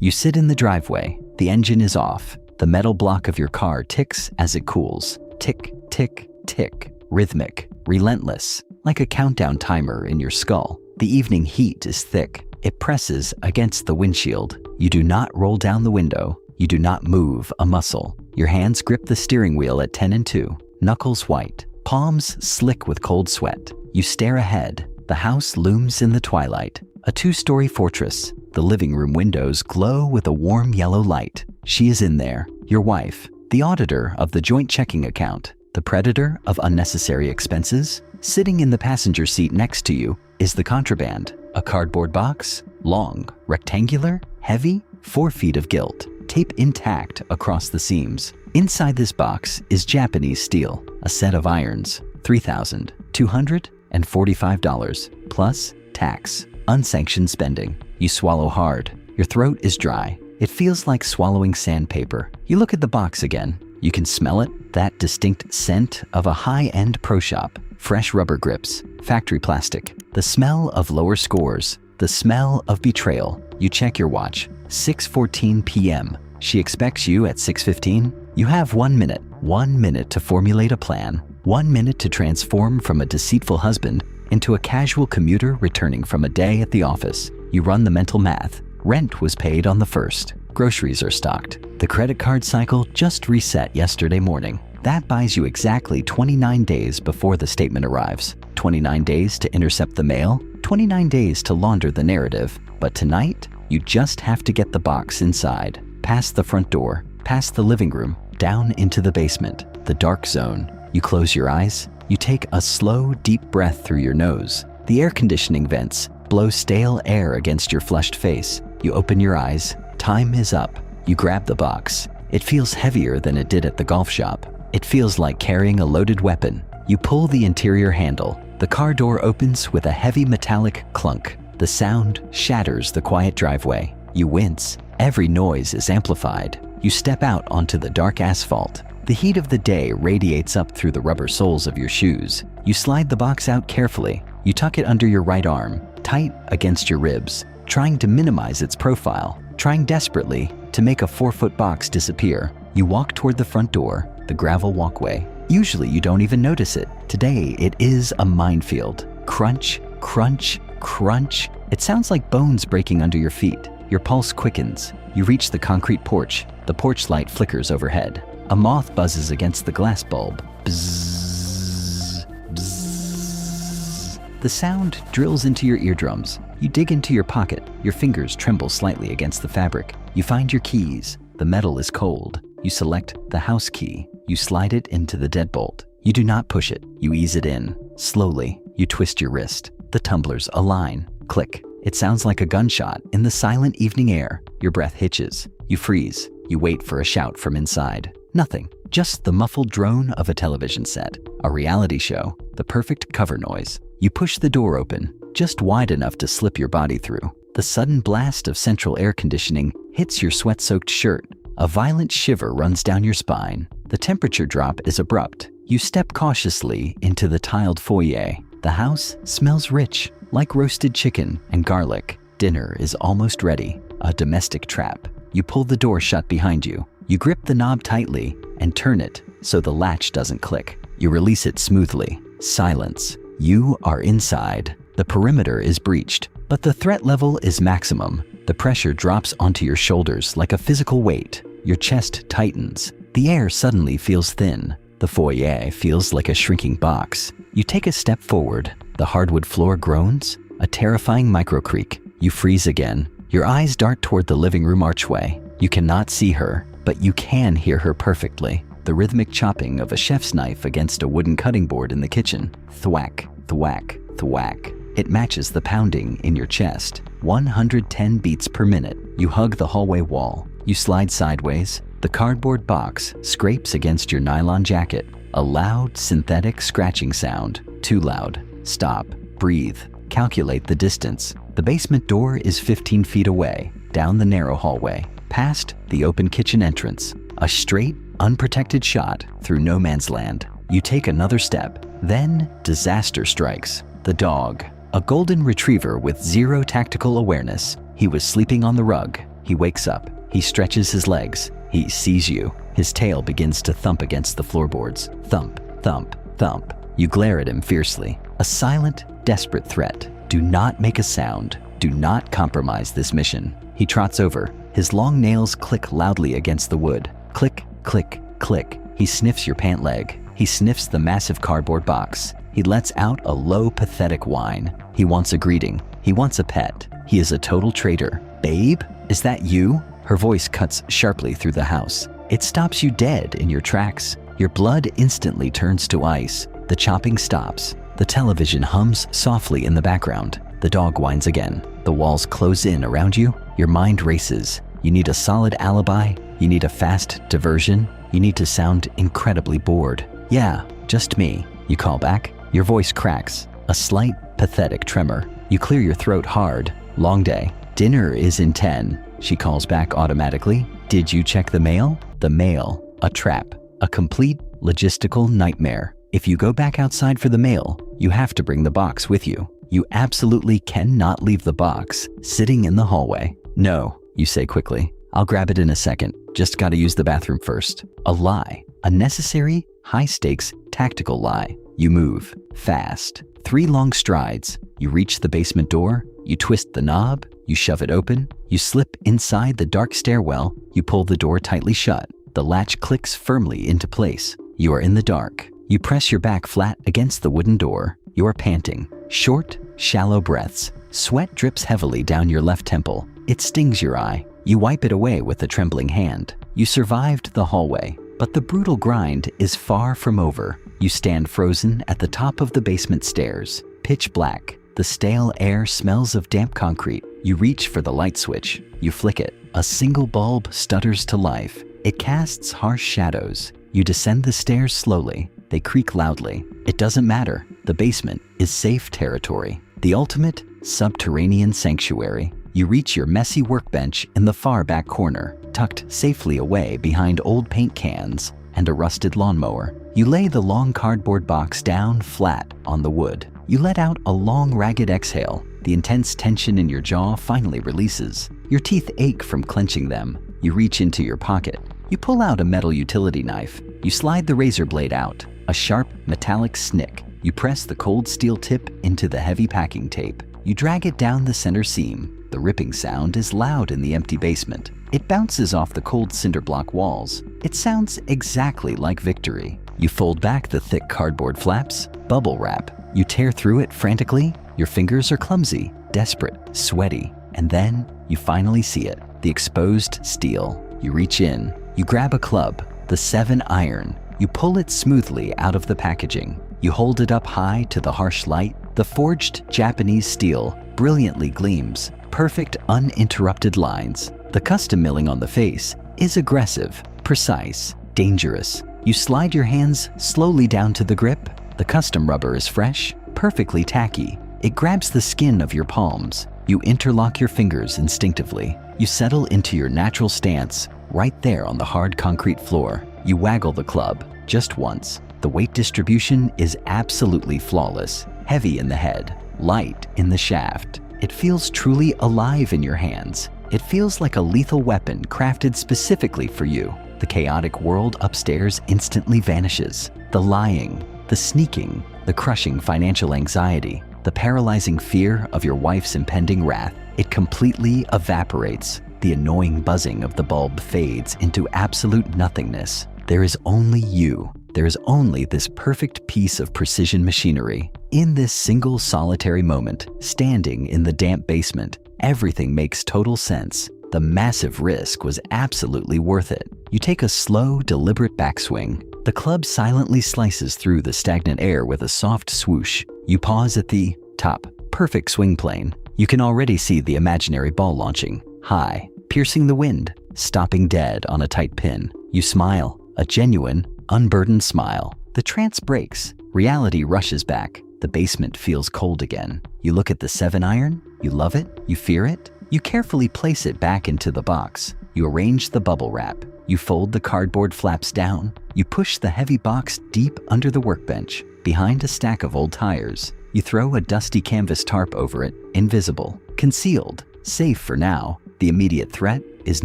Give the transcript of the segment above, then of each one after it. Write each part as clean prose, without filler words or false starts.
You sit in the driveway. The engine is off. The metal block of your car ticks as it cools. Tick, tick, tick. Rhythmic, relentless, like a countdown timer in your skull. The evening heat is thick. It presses against the windshield. You do not roll down the window. You do not move a muscle. Your hands grip the steering wheel at 10 and 2, knuckles white, palms slick with cold sweat. You stare ahead. The house looms in the twilight, a 2-story fortress. The living room windows glow with a warm yellow light. She is in there, your wife, the auditor of the joint checking account, the predator of unnecessary expenses. Sitting in the passenger seat next to you is the contraband, a cardboard box, long, rectangular, heavy, 4 feet of gilt, tape intact across the seams. Inside this box is Japanese steel, a set of irons, $3,245 plus tax, unsanctioned spending. You swallow hard. Your throat is dry. It feels like swallowing sandpaper. You look at the box again. You can smell it, that distinct scent of a high-end pro shop. Fresh rubber grips, factory plastic, the smell of lower scores, the smell of betrayal. You check your watch, 6:14 p.m. She expects you at 6:15. You have 1 minute, 1 minute to formulate a plan, 1 minute to transform from a deceitful husband into a casual commuter returning from a day at the office. You run the mental math. Rent was paid on the 1st. Groceries are stocked. The credit card cycle just reset yesterday morning. That buys you exactly 29 days before the statement arrives. 29 days to intercept the mail, 29 days to launder the narrative. But tonight, you just have to get the box inside, past the front door, past the living room, down into the basement, the dark zone. You close your eyes. You take a slow, deep breath through your nose. The air conditioning vents blow stale air against your flushed face. You open your eyes. Time is up. You grab the box. It feels heavier than it did at the golf shop. It feels like carrying a loaded weapon. You pull the interior handle. The car door opens with a heavy metallic clunk. The sound shatters the quiet driveway. You wince. Every noise is amplified. You step out onto the dark asphalt. The heat of the day radiates up through the rubber soles of your shoes. You slide the box out carefully. You tuck it under your right arm, tight against your ribs, trying to minimize its profile, trying desperately to make a 4-foot box disappear. You walk toward the front door, the gravel walkway. Usually you don't even notice it. Today it is a minefield. Crunch, crunch, crunch. It sounds like bones breaking under your feet. Your pulse quickens. You reach the concrete porch. The porch light flickers overhead. A moth buzzes against the glass bulb. Bzzz, bzzz. The sound drills into your eardrums. You dig into your pocket. Your fingers tremble slightly against the fabric. You find your keys. The metal is cold. You select the house key. You slide it into the deadbolt. You do not push it. You ease it in. Slowly, you twist your wrist. The tumblers align. Click. It sounds like a gunshot in the silent evening air. Your breath hitches. You freeze. You wait for a shout from inside. Nothing. Just the muffled drone of a television set. A reality show. The perfect cover noise. You push the door open, just wide enough to slip your body through. The sudden blast of central air conditioning hits your sweat-soaked shirt. A violent shiver runs down your spine. The temperature drop is abrupt. You step cautiously into the tiled foyer. The house smells rich, like roasted chicken and garlic. Dinner is almost ready. A domestic trap. You pull the door shut behind you. You grip the knob tightly and turn it so the latch doesn't click. You release it smoothly. Silence. You are inside. The perimeter is breached, but the threat level is maximum. The pressure drops onto your shoulders like a physical weight. Your chest tightens. The air suddenly feels thin. The foyer feels like a shrinking box. You take a step forward. The hardwood floor groans. A terrifying micro-creak. You freeze again. Your eyes dart toward the living room archway. You cannot see her, but you can hear her perfectly. The rhythmic chopping of a chef's knife against a wooden cutting board in the kitchen. Thwack, thwack, thwack. It matches the pounding in your chest. 110 beats per minute. You hug the hallway wall. You slide sideways. The cardboard box scrapes against your nylon jacket. A loud, synthetic scratching sound. Too loud. Stop. Breathe. Calculate the distance. The basement door is 15 feet away, down the narrow hallway, past the open kitchen entrance. A straight, unprotected shot through no man's land. You take another step. Then disaster strikes. The dog. A golden retriever with zero tactical awareness. He was sleeping on the rug. He wakes up. He stretches his legs. He sees you. His tail begins to thump against the floorboards. Thump, thump, thump. You glare at him fiercely. A silent, desperate threat. Do not make a sound. Do not compromise this mission. He trots over. His long nails click loudly against the wood. Click, click, click. He sniffs your pant leg. He sniffs the massive cardboard box. He lets out a low, pathetic whine. He wants a greeting. He wants a pet. He is a total traitor. Babe, is that you? Her voice cuts sharply through the house. It stops you dead in your tracks. Your blood instantly turns to ice. The chopping stops. The television hums softly in the background. The dog whines again. The walls close in around you. Your mind races. You need a solid alibi. You need a fast diversion. You need to sound incredibly bored. Yeah, just me. You call back. Your voice cracks. A slight, pathetic tremor. You clear your throat hard. Long day. Dinner is in 10. She calls back automatically. Did you check the mail? The mail. A trap. A complete logistical nightmare. If you go back outside for the mail, you have to bring the box with you. You absolutely cannot leave the box sitting in the hallway. No, you say quickly. I'll grab it in a second. Just gotta use the bathroom first. A lie. A necessary, high-stakes, tactical lie. You move. Fast. 3 long strides. You reach the basement door. You twist the knob. You shove it open. You slip inside the dark stairwell. You pull the door tightly shut. The latch clicks firmly into place. You are in the dark. You press your back flat against the wooden door. You are panting. Short, shallow breaths. Sweat drips heavily down your left temple. It stings your eye. You wipe it away with a trembling hand. You survived the hallway, but the brutal grind is far from over. You stand frozen at the top of the basement stairs. Pitch black. The stale air smells of damp concrete. You reach for the light switch. You flick it. A single bulb stutters to life. It casts harsh shadows. You descend the stairs slowly. They creak loudly. It doesn't matter. The basement is safe territory. The ultimate subterranean sanctuary. You reach your messy workbench in the far back corner, tucked safely away behind old paint cans and a rusted lawnmower. You lay the long cardboard box down flat on the wood. You let out a long, ragged exhale. The intense tension in your jaw finally releases. Your teeth ache from clenching them. You reach into your pocket. You pull out a metal utility knife. You slide the razor blade out. A sharp, metallic snick. You press the cold steel tip into the heavy packing tape. You drag it down the center seam. The ripping sound is loud in the empty basement. It bounces off the cold cinder block walls. It sounds exactly like victory. You fold back the thick cardboard flaps. Bubble wrap. You tear through it frantically. Your fingers are clumsy, desperate, sweaty. And then you finally see it. The exposed steel. You reach in. You grab a club. The 7-iron. You pull it smoothly out of the packaging. You hold it up high to the harsh light. The forged Japanese steel brilliantly gleams. Perfect, uninterrupted lines. The custom milling on the face is aggressive, precise, dangerous. You slide your hands slowly down to the grip. The custom rubber is fresh, perfectly tacky. It grabs the skin of your palms. You interlock your fingers instinctively. You settle into your natural stance, right there on the hard concrete floor. You waggle the club, just once. The weight distribution is absolutely flawless. Heavy in the head, light in the shaft. It feels truly alive in your hands. It feels like a lethal weapon crafted specifically for you. The chaotic world upstairs instantly vanishes. The lying, the sneaking, the crushing financial anxiety, the paralyzing fear of your wife's impending wrath. It completely evaporates. The annoying buzzing of the bulb fades into absolute nothingness. There is only you. There is only this perfect piece of precision machinery. In this single solitary moment, standing in the damp basement, everything makes total sense. The massive risk was absolutely worth it. You take a slow, deliberate backswing. The club silently slices through the stagnant air with a soft swoosh. You pause at the top, perfect swing plane. You can already see the imaginary ball launching, high, piercing the wind, stopping dead on a tight pin. You smile, a genuine, unburdened smile. The trance breaks. Reality rushes back. The basement feels cold again. You look at the 7-iron. You love it. You fear it. You carefully place it back into the box. You arrange the bubble wrap. You fold the cardboard flaps down. You push the heavy box deep under the workbench, behind a stack of old tires. You throw a dusty canvas tarp over it, invisible, concealed, safe for now. The immediate threat, is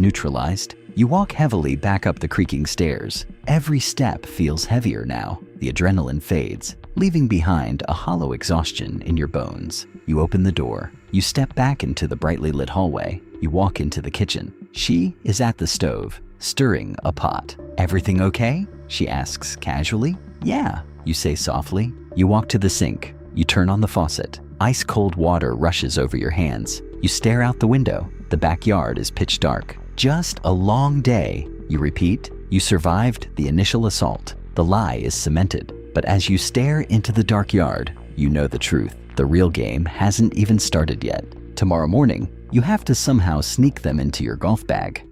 neutralized. You walk heavily back up the creaking stairs. Every step feels heavier now. The adrenaline fades, leaving behind a hollow exhaustion in your bones. You open the door. You step back into the brightly lit hallway. You walk into the kitchen. She is at the stove, stirring a pot. "Everything okay?" she asks casually. "Yeah," you say softly. You walk to the sink. You turn on the faucet. Ice-cold water rushes over your hands. You stare out the window. The backyard is pitch dark. "Just a long day," you repeat. You survived the initial assault. The lie is cemented. But as you stare into the dark yard, you know the truth. The real game hasn't even started yet. Tomorrow morning, you have to somehow sneak them into your golf bag.